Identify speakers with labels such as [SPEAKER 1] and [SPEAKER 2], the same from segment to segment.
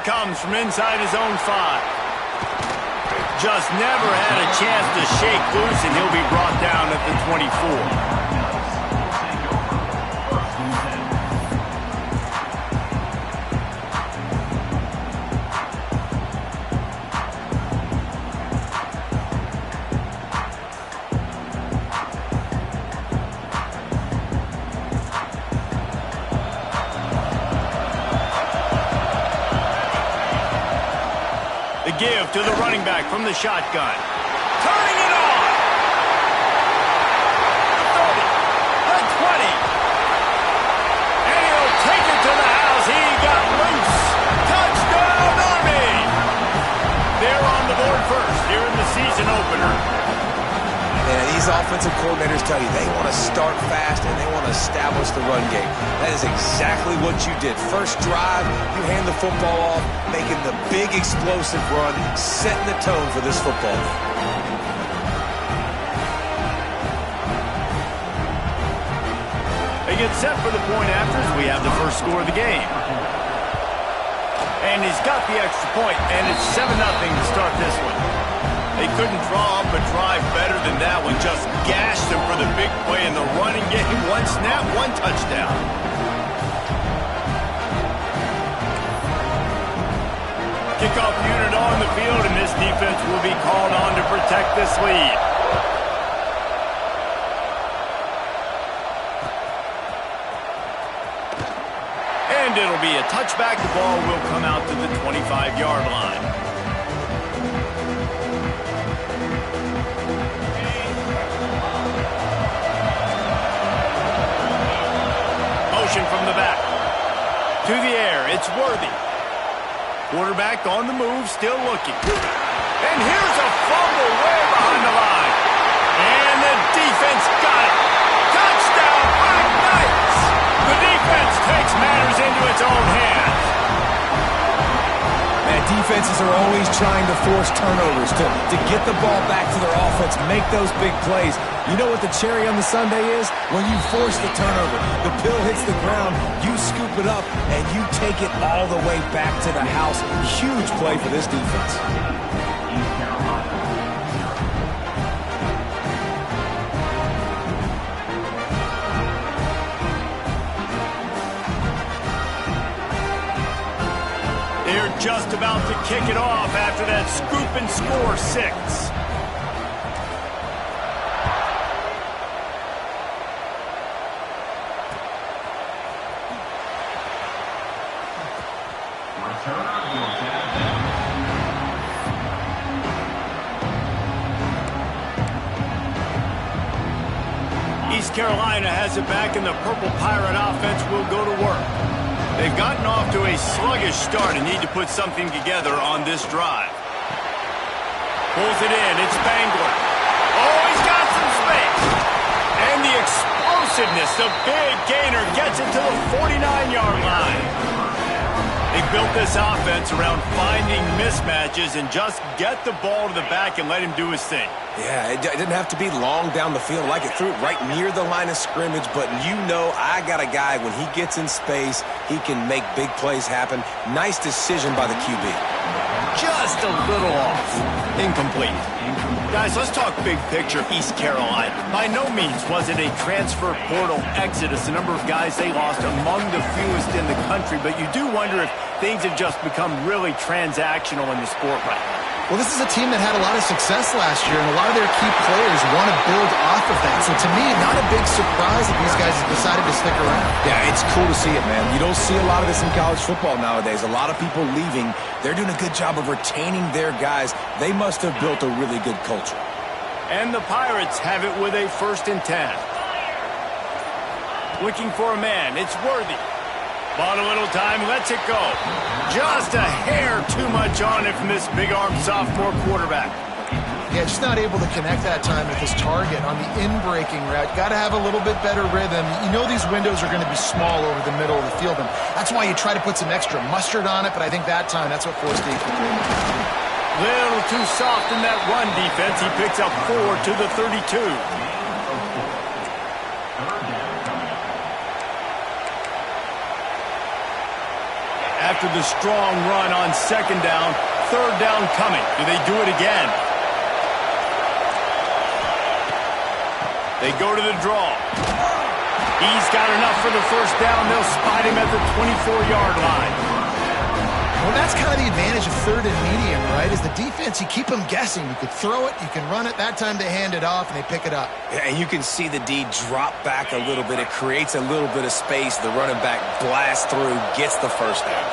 [SPEAKER 1] comes from inside his own 5. Just never had a chance to shake loose, and he'll be brought down at the 24. Give to the running back from the shotgun. Turning it on. 30, the 20. And he'll take it to the house. He got loose. Touchdown, Army. They're on the board first here in the season opener.
[SPEAKER 2] And these offensive coordinators tell you they want to start fast and they want to establish the run game. That is exactly what you did. First drive, you hand the football off, making the big explosive run, setting the tone for this football game.
[SPEAKER 1] They get set for the point after as we have the first score of the game. And he's got the extra point, and it's 7-0 to start this one. They couldn't draw up a drive better than that one. Just gashed them for the big play in the running game. One snap, one touchdown. Kickoff unit on the field, and this defense will be called on to protect this lead. And it'll be a touchback. The ball will come out to the 25-yard line. From the back to the air, it's Worthy. Quarterback on the move, still looking. And here's a fumble way behind the line. And the defense got it. Touchdown, Black Knights. The defense takes matters into its own hands.
[SPEAKER 2] Man, defenses are always trying to force turnovers to get the ball back to their offense, make those big plays. You know what the cherry on the sundae is? When you force the turnover, the pill hits the ground, you scoop it up, and you take it all the way back to the house. Huge play for this defense.
[SPEAKER 1] They're just about to kick it off after that scoop and score 6. East Carolina has it back, and the Purple Pirate offense will go to work. They've gotten off to a sluggish start and need to put something together on this drive. Pulls it in. It's Spangler. Oh, he's got some space. And the explosiveness, the big gainer, gets it to the 49-yard line. They built this offense around finding mismatches and just get the ball to the back and let him do his thing.
[SPEAKER 2] Yeah, it didn't have to be long down the field. Like it threw it right near the line of scrimmage, but you know I got a guy, when he gets in space, he can make big plays happen. Nice decision by the QB.
[SPEAKER 1] Just a little off. Incomplete. Guys, let's talk big picture East Carolina. By no means was it a transfer portal exodus. The number of guys they lost among the fewest in the country, but you do wonder if things have just become really transactional in the sport right now.
[SPEAKER 3] Well, this is a team that had a lot of success last year, and a lot of their key players want to build off of that. So to me, not a big surprise that these guys have decided to stick around.
[SPEAKER 2] Yeah, it's cool to see it, man. You don't see a lot of this in college football nowadays. A lot of people leaving. They're doing a good job of retaining their guys. They must have built a really good culture.
[SPEAKER 1] And the Pirates have it with a 1st and 10. Looking for a man. It's Worthy. Bought a little time, lets it go. Just a hair too much on it from this big-armed sophomore quarterback.
[SPEAKER 3] Yeah, just not able to connect that time with his target on the in-breaking route. Got to have a little bit better rhythm. You know these windows are going to be small over the middle of the field, and that's why you try to put some extra mustard on it, but I think that time, that's what forced the incompletion.
[SPEAKER 1] Little too soft in that run defense. He picks up 4 to the 32. after the strong run on second down. Third down coming. Do they do it again? They go to the draw. He's got enough for the first down. They'll spot him at the 24-yard line.
[SPEAKER 3] Well, that's kind of the advantage of third and medium, right? Is the defense, you keep them guessing. You could throw it, you can run it. That time they hand it off and they pick it up.
[SPEAKER 2] Yeah, and you can see the D drop back a little bit. It creates a little bit of space. The running back blasts through, gets the first down.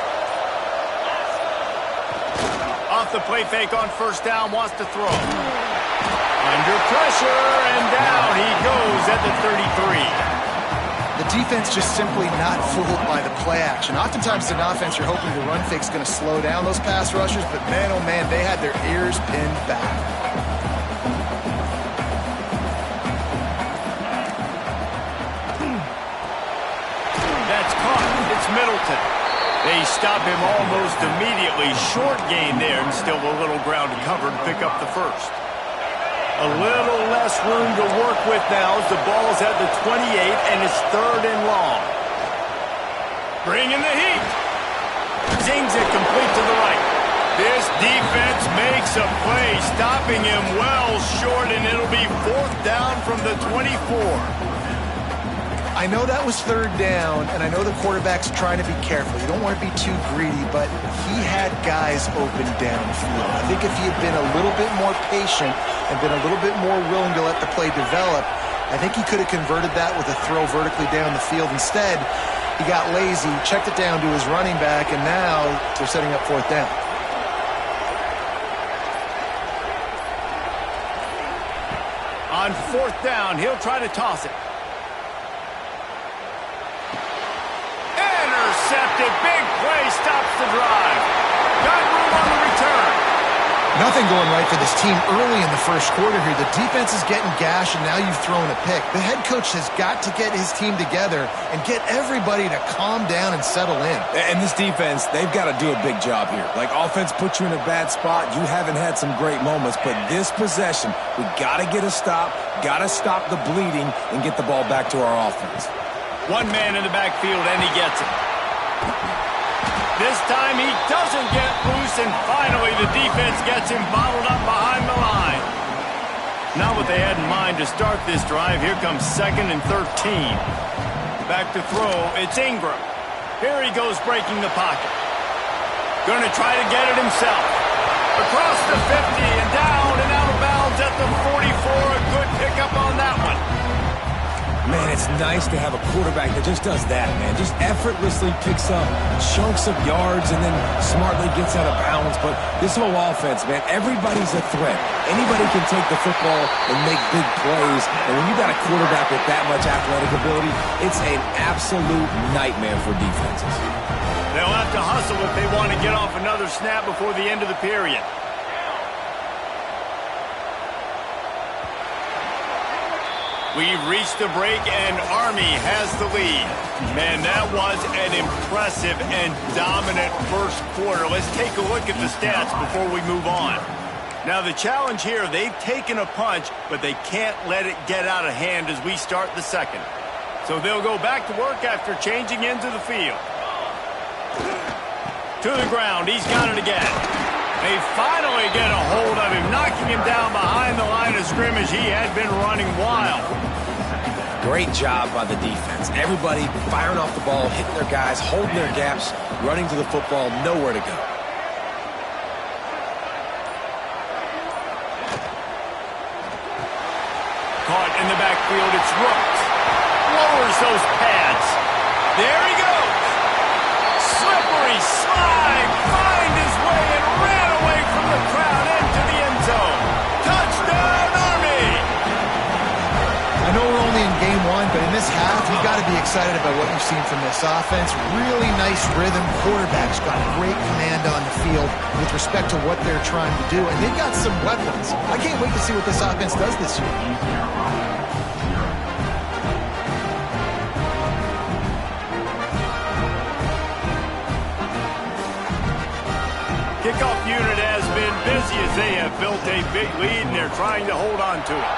[SPEAKER 1] Off the play fake on first down, wants to throw. Under pressure, and down he goes at the 33.
[SPEAKER 3] The defense just simply not fooled by the play action. Oftentimes, in offense, you're hoping the run fake's going to slow down those pass rushers, but man, oh man, they had their ears pinned back.
[SPEAKER 1] That's caught. It's Middleton. They stop him almost immediately. Short gain there, and still a little ground to cover to pick up the first. A little less room to work with now as the ball's at the 28, and it's third and long. Bringing the heat. Zings it complete to the right. This defense makes a play, stopping him well short, and it'll be fourth down from the 24.
[SPEAKER 3] I know that was third down, and I know the quarterback's trying to be careful. You don't want to be too greedy, but he had guys open downfield. I think if he had been a little bit more patient and been a little bit more willing to let the play develop, I think he could have converted that with a throw vertically down the field. Instead, he got lazy, checked it down to his running back, and now they're setting up fourth down.
[SPEAKER 1] On fourth down, he'll try to toss it. Intercepted. Big play stops the drive. Got room on the return.
[SPEAKER 3] Nothing going right for this team early in the first quarter here. The defense is getting gashed, and now you've thrown a pick. The head coach has got to get his team together and get everybody to calm down and settle in.
[SPEAKER 2] And this defense, they've got to do a big job here. Like, offense put you in a bad spot. You haven't had some great moments, but this possession, we got to get a stop, got to stop the bleeding, and get the ball back to our offense.
[SPEAKER 1] One man in the backfield, and he gets it. This time he doesn't get loose, and finally the defense gets him bottled up behind the line. Not what they had in mind to start this drive. Here comes second and 13. Back to throw, it's Ingram. Here he goes breaking the pocket. Going to try to get it himself. Across the 50 and down and out of bounds at the 44. A good pickup on that one.
[SPEAKER 2] Man, it's nice to have a quarterback that just does that, man. Just effortlessly picks up chunks of yards and then smartly gets out of bounds. But this whole offense, man, everybody's a threat. Anybody can take the football and make big plays. And when you got a quarterback with that much athletic ability, it's an absolute nightmare for defenses.
[SPEAKER 1] They'll have to hustle if they want to get off another snap before the end of the period. We've reached the break, and Army has the lead. Man, that was an impressive and dominant first quarter. Let's take a look at the stats before we move on. Now, the challenge here, they've taken a punch, but they can't let it get out of hand as we start the second. So they'll go back to work after changing into the field. To the ground, he's got it again. They finally get a hold of him, knocking him down behind the line of scrimmage. He had been running wild.
[SPEAKER 2] Great job by the defense. Everybody firing off the ball, hitting their guys, holding their gaps, running to the football, nowhere to go.
[SPEAKER 1] Caught in the backfield, it's Rooks. Lowers those pads. There he goes. Slippery slide, find his way and ran away from the crowd into the end zone. Touchdown, Army!
[SPEAKER 3] I know we're only in game one, but in this half, you've got to be excited about what you've seen from this offense. Really nice rhythm. Quarterback's got great command on the field with respect to what they're trying to do, and they've got some weapons. I can't wait to see what this offense does this year.
[SPEAKER 1] Kickoff unit has been busy as they have built a big lead, and they're trying to hold on to it.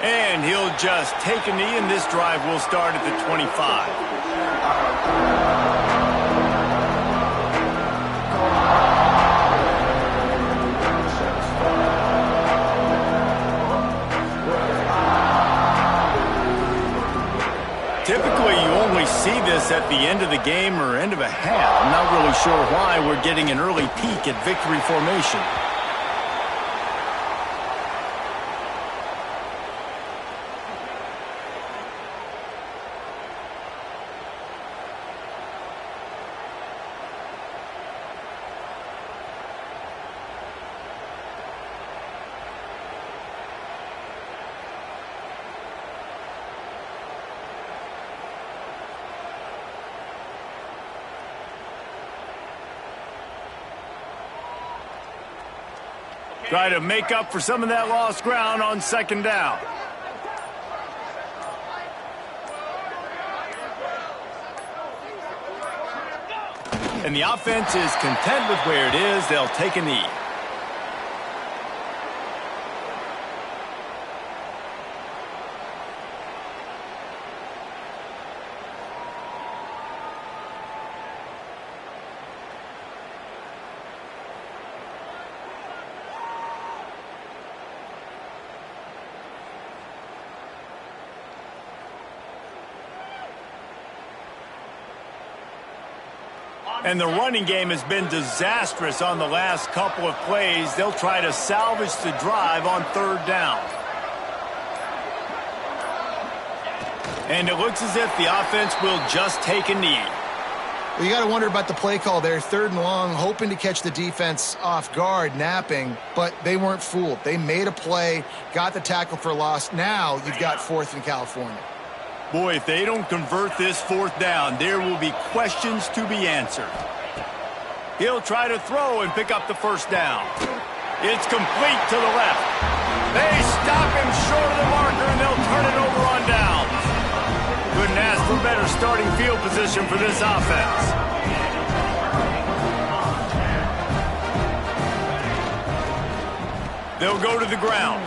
[SPEAKER 1] And he'll just take a knee, and this drive will start at the 25. Typically, you only see this at the end of the game or end of a half. I'm not really sure why we're getting an early peek at victory formation. Try to make up for some of that lost ground on second down. And the offense is content with where it is. They'll take a knee. And the running game has been disastrous on the last couple of plays. They'll try to salvage the drive on third down. And it looks as if the offense will just take a knee.
[SPEAKER 3] Well, you got to wonder about the play call there. Third and long, hoping to catch the defense off guard, napping, but they weren't fooled. They made a play, got the tackle for loss. Now you've got fourth in California.
[SPEAKER 1] Boy, if they don't convert this fourth down, there will be questions to be answered. He'll try to throw and pick up the first down. It's complete to the left. They stop him short of the marker, and they'll turn it over on downs. Couldn't ask for better starting field position for this offense. They'll go to the ground.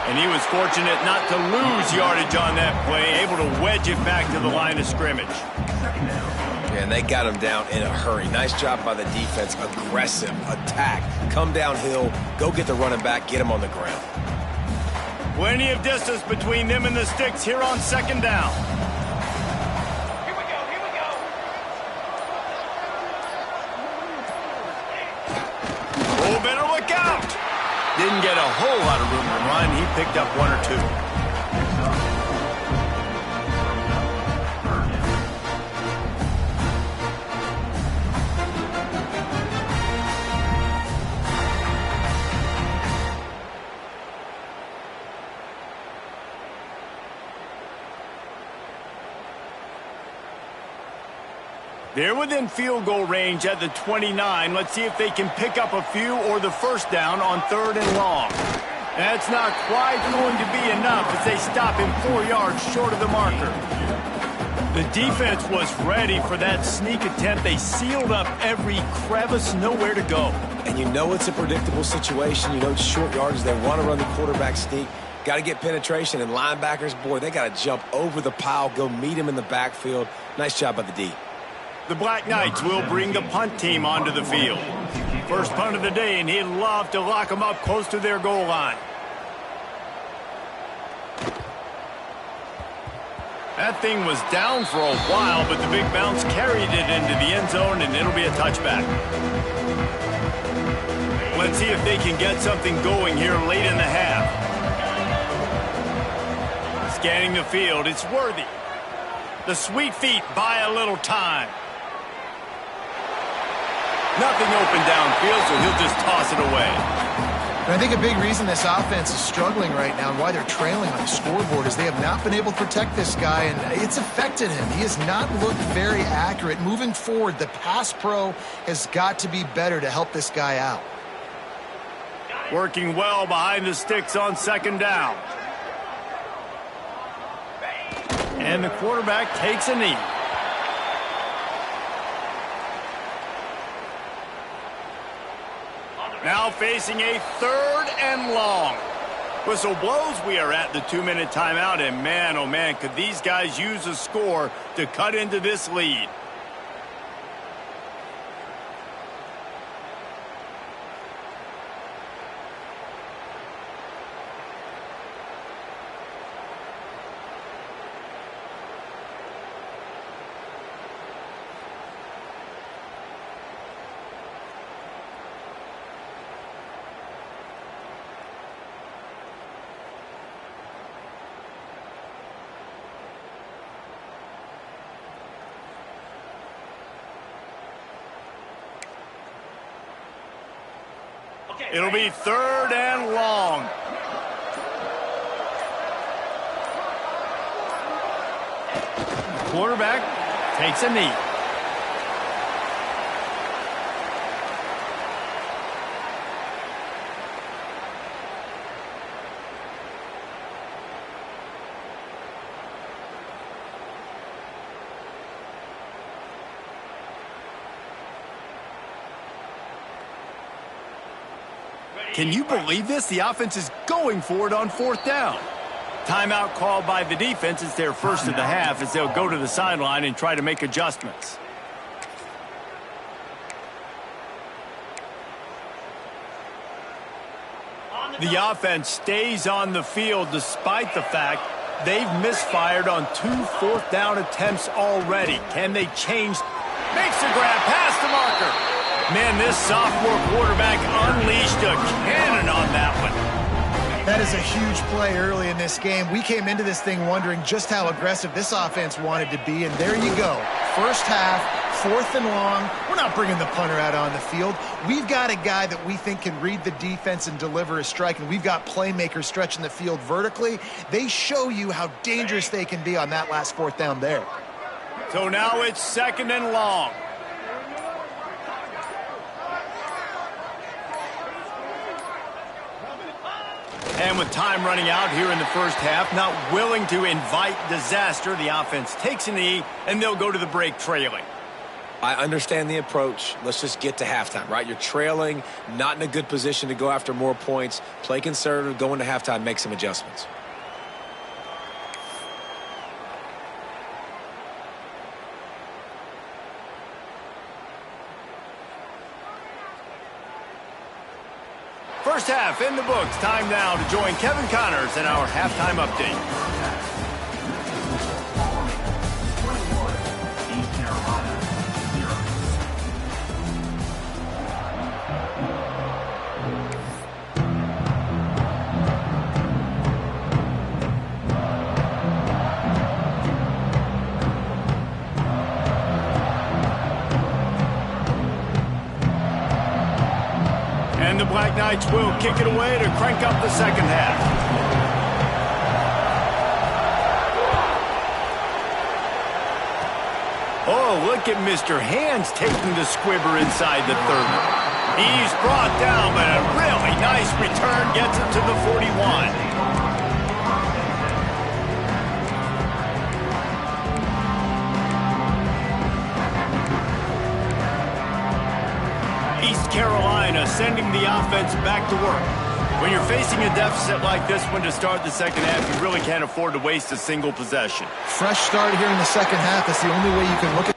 [SPEAKER 1] And he was fortunate not to lose yardage on that play, able to wedge it back to the line of scrimmage.
[SPEAKER 2] And they got him down in a hurry. Nice job by the defense. Aggressive attack. Come downhill, go get the running back, get him on the ground.
[SPEAKER 1] Plenty of distance between them and the sticks here on second down.
[SPEAKER 4] Here we go, here we go.
[SPEAKER 1] Oh, better look out. Didn't get a whole lot of room to run. He picked up one or two. They're within field goal range at the 29. Let's see if they can pick up a few or the first down on third and long. That's not quite going to be enough as they stop him 4 yards short of the marker. The defense was ready for that sneak attempt. They sealed up every crevice, nowhere to go.
[SPEAKER 2] And you know it's a predictable situation. You know it's short yardage. They want to run the quarterback sneak. Got to get penetration. And linebackers, boy, they got to jump over the pile, go meet him in the backfield. Nice job by the D.
[SPEAKER 1] The Black Knights will bring the punt team onto the field. First punt of the day, and he'd love to lock them up close to their goal line. That thing was down for a while, but the big bounce carried it into the end zone, and it'll be a touchback. Let's see if they can get something going here late in the half. Scanning the field, it's Worthy. The sweet feet buy a little time. Nothing open downfield, so he'll just toss it away.
[SPEAKER 3] And I think a big reason this offense is struggling right now and why they're trailing on the scoreboard is they have not been able to protect this guy, and it's affected him. He has not looked very accurate. Moving forward, the pass pro has got to be better to help this guy out.
[SPEAKER 1] Working well behind the sticks on second down. And the quarterback takes a knee. Now facing a third and long. Whistle blows, we are at the 2-minute timeout, and man, oh man, could these guys use a score to cut into this lead. It'll be 3rd and long. Quarterback takes a knee. Can you believe this? The offense is going for it on 4th down. Timeout called by the defense. It's their first of the half as they'll go to the sideline and try to make adjustments. The offense stays on the field despite the fact they've misfired on 2 4th down attempts already. Can they change? Makes the grab past the marker. Man, this sophomore quarterback unleashed a cannon on that one.
[SPEAKER 3] That is a huge play early in this game. We came into this thing wondering just how aggressive this offense wanted to be, and there you go. First half, 4th and long. We're not bringing the punter out on the field. We've got a guy that we think can read the defense and deliver a strike, and we've got playmakers stretching the field vertically. They show you how dangerous they can be on that last 4th down there.
[SPEAKER 1] So now it's 2nd and long. And with time running out here in the first half, not willing to invite disaster, the offense takes a knee, and they'll go to the break trailing.
[SPEAKER 2] I understand the approach. Let's just get to halftime, right? You're trailing, not in a good position to go after more points. Play conservative, go into halftime, make some adjustments.
[SPEAKER 1] First half in the books. Time now to join Kevin Connors in our halftime update. And the Black Knights will kick it away to crank up the second half. Oh, look at Mr. Hands taking the squibber inside the 30. He's brought down, but a really nice return gets him to the 41. Carolina sending the offense back to work. When you're facing a deficit like this one to start the second half, you really can't afford to waste a single possession.
[SPEAKER 3] Fresh start here in the second half. That's the only way you can look at.